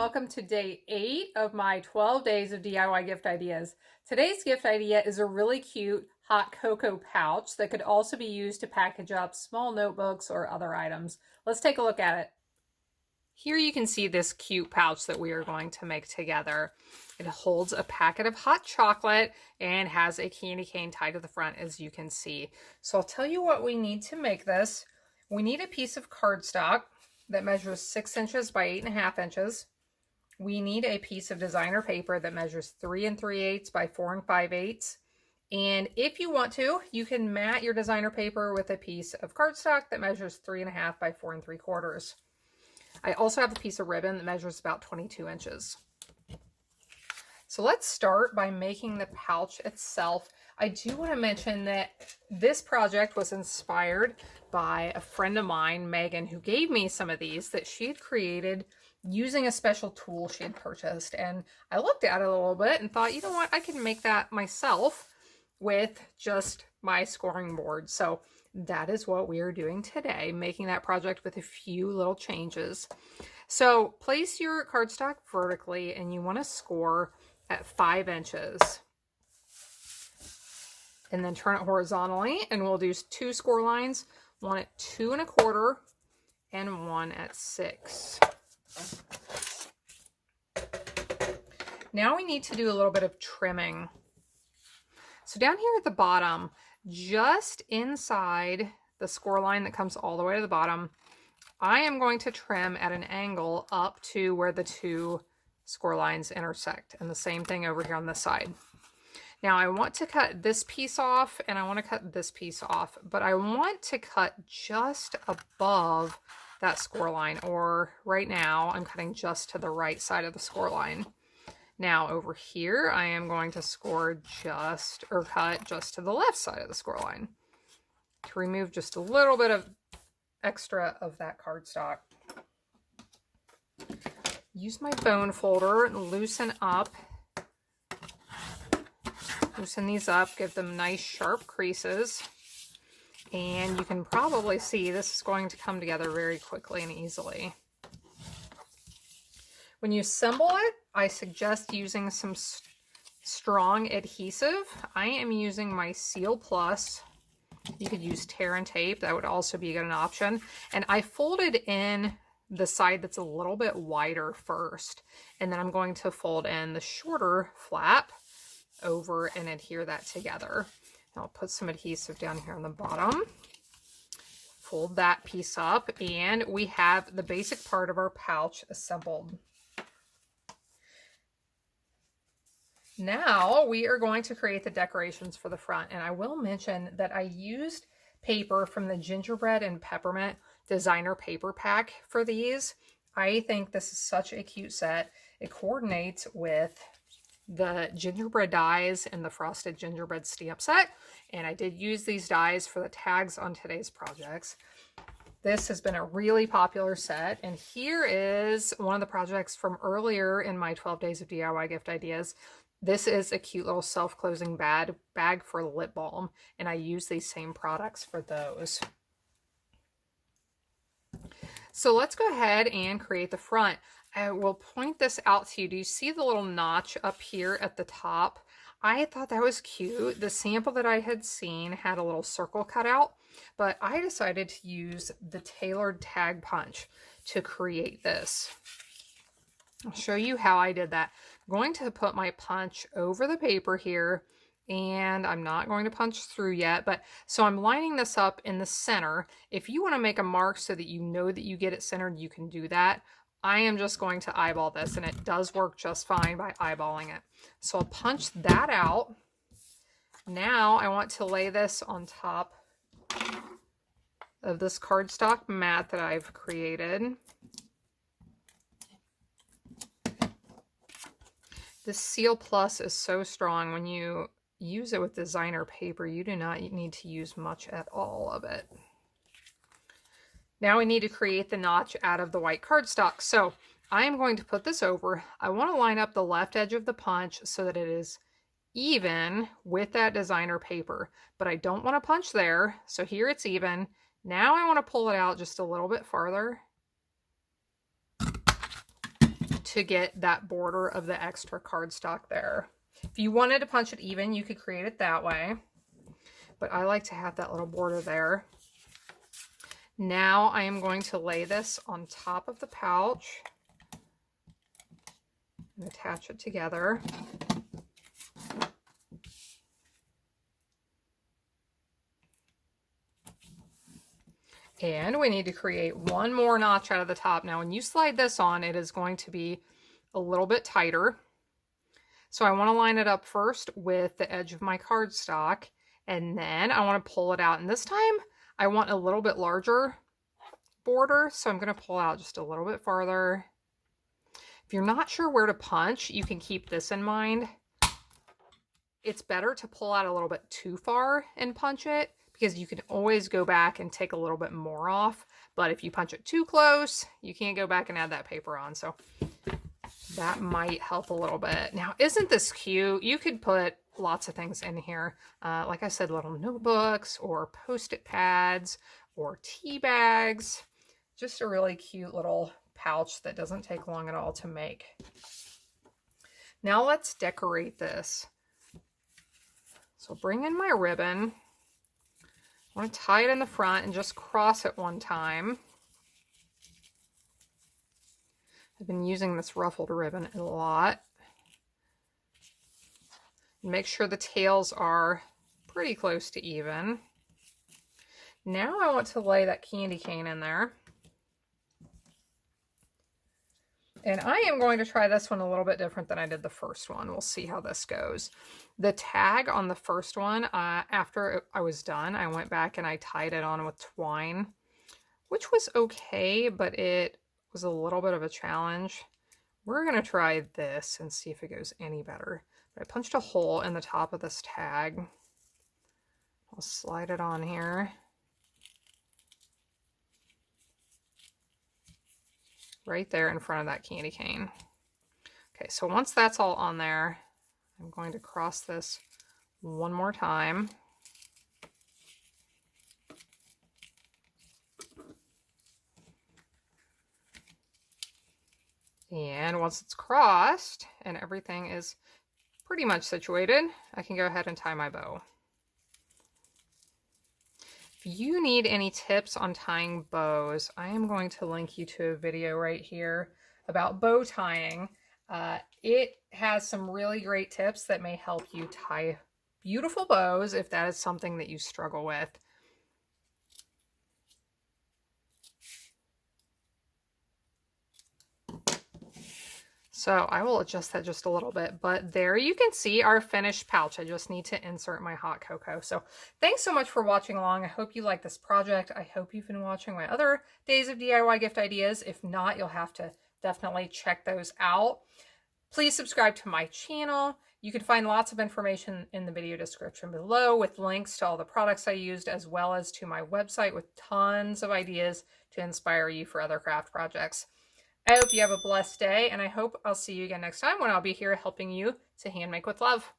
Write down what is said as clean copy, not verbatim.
welcome to day 8 of my 12 days of DIY gift ideas. Today's gift idea is a really cute hot cocoa pouch that could also be used to package up small notebooks or other items. Let's take a look at it. Here you can see this cute pouch that we are going to make together. It holds a packet of hot chocolate and has a candy cane tied to the front, as you can see. So I'll tell you what we need to make this. We need a piece of cardstock that measures 6 inches by 8.5 inches. We need a piece of designer paper that measures 3 3/8 by 4 5/8. And if you want to, you can mat your designer paper with a piece of cardstock that measures 3.5 by 4 3/4. I also have a piece of ribbon that measures about 22 inches. So let's start by making the pouch itself. I do want to mention that this project was inspired by a friend of mine, Megan, who gave me some of these that she had created using a special tool she had purchased. And I looked at it a little bit and thought, you know what, I can make that myself with just my scoring board. So that is what we are doing today, making that project with a few little changes. So place your cardstock vertically and you want to score at 5 inches. And then turn it horizontally, and we'll do 2 score lines, one at 2 1/4 and one at 6. Now we need to do a little bit of trimming. So down here at the bottom, just inside the score line that comes all the way to the bottom, I am going to trim at an angle up to where the 2 score lines intersect, and the same thing over here on this side. Now I want to cut this piece off and I want to cut this piece off, but I want to cut just above that score line, or right now I'm cutting just to the right side of the score line. Now over here I am going to cut just to the left side of the score line to remove just a little bit of extra of that cardstock. Use my bone folder and loosen these up, give them nice sharp creases, and you can probably see this is going to come together very quickly and easily. When you assemble it, I suggest using some strong adhesive. I am using my Seal Plus. You could use tear and tape, that would also be an option. And I folded in the side that's a little bit wider first, and then I'm going to fold in the shorter flap over and adhere that together. I'll put some adhesive down here on the bottom, fold that piece up, and we have the basic part of our pouch assembled. Now we are going to create the decorations for the front, and I will mention that I used paper from the Gingerbread and Peppermint designer paper pack for these. I think this is such a cute set. It coordinates with the gingerbread dies and the frosted gingerbread stamp set, and I did use these dies for the tags on today's projects. This has been a really popular set, and here is one of the projects from earlier in my 12 days of DIY gift ideas. This is a cute little self-closing bag for lip balm, and I use these same products for those. So let's go ahead and create the front. I will point this out to you. Do you see the little notch up here at the top? I thought that was cute. The sample that I had seen had a little circle cut out, but I decided to use the tailored tag punch to create this. I'll show you how I did that. I'm going to put my punch over the paper here, and I'm not going to punch through yet, but so I'm lining this up in the center. If you want to make a mark so that you know that you get it centered, you can do that. I am just going to eyeball this, and it does work just fine by eyeballing it. So I'll punch that out. Now I want to lay this on top of this cardstock mat that I've created. This Seal Plus is so strong. When you use it with designer paper, you do not need to use much at all of it. Now we need to create the notch out of the white cardstock. So I am going to put this over. I want to line up the left edge of the punch so that it is even with that designer paper, but I don't want to punch there. So here it's even. Now I want to pull it out just a little bit farther to get that border of the extra cardstock there. If you wanted to punch it even, you could create it that way, but I like to have that little border there. Now I am going to lay this on top of the pouch and attach it together. And we need to create one more notch out of the top. Now, when you slide this on, it is going to be a little bit tighter. So I want to line it up first with the edge of my cardstock, and then I want to pull it out. And this time I want a little bit larger border, so I'm going to pull out just a little bit farther. If you're not sure where to punch, you can keep this in mind. It's better to pull out a little bit too far and punch it, because you can always go back and take a little bit more off. But if you punch it too close, you can't go back and add that paper on. So that might help a little bit. Now, isn't this cute? You could put lots of things in here. Like I said, little notebooks or Post-it pads or tea bags. Just a really cute little pouch that doesn't take long at all to make. Now let's decorate this. So bring in my ribbon. I want to tie it in the front and just cross it one time. I've been using this ruffled ribbon a lot. And make sure the tails are pretty close to even. Now I want to lay that candy cane in there. And I am going to try this one a little bit different than I did the first one. We'll see how this goes. The tag on the first one, after I was done, I went back and I tied it on with twine, which was okay, but it was a little bit of a challenge. We're going to try this and see if it goes any better. I punched a hole in the top of this tag. I'll slide it on here. Right there in front of that candy cane. Okay, so once that's all on there, I'm going to cross this one more time. And once it's crossed and everything is pretty much situated, I can go ahead and tie my bow. If you need any tips on tying bows, I am going to link you to a video right here about bow tying. It has some really great tips that may help you tie beautiful bows if that is something that you struggle with. So I will adjust that just a little bit, but there you can see our finished pouch. I just need to insert my hot cocoa. So thanks so much for watching along. I hope you like this project. I hope you've been watching my other Days of DIY gift ideas. If not, you'll have to definitely check those out. Please subscribe to my channel. You can find lots of information in the video description below with links to all the products I used, as well as to my website with tons of ideas to inspire you for other craft projects. I hope you have a blessed day, and I hope I'll see you again next time when I'll be here helping you to hand make with love.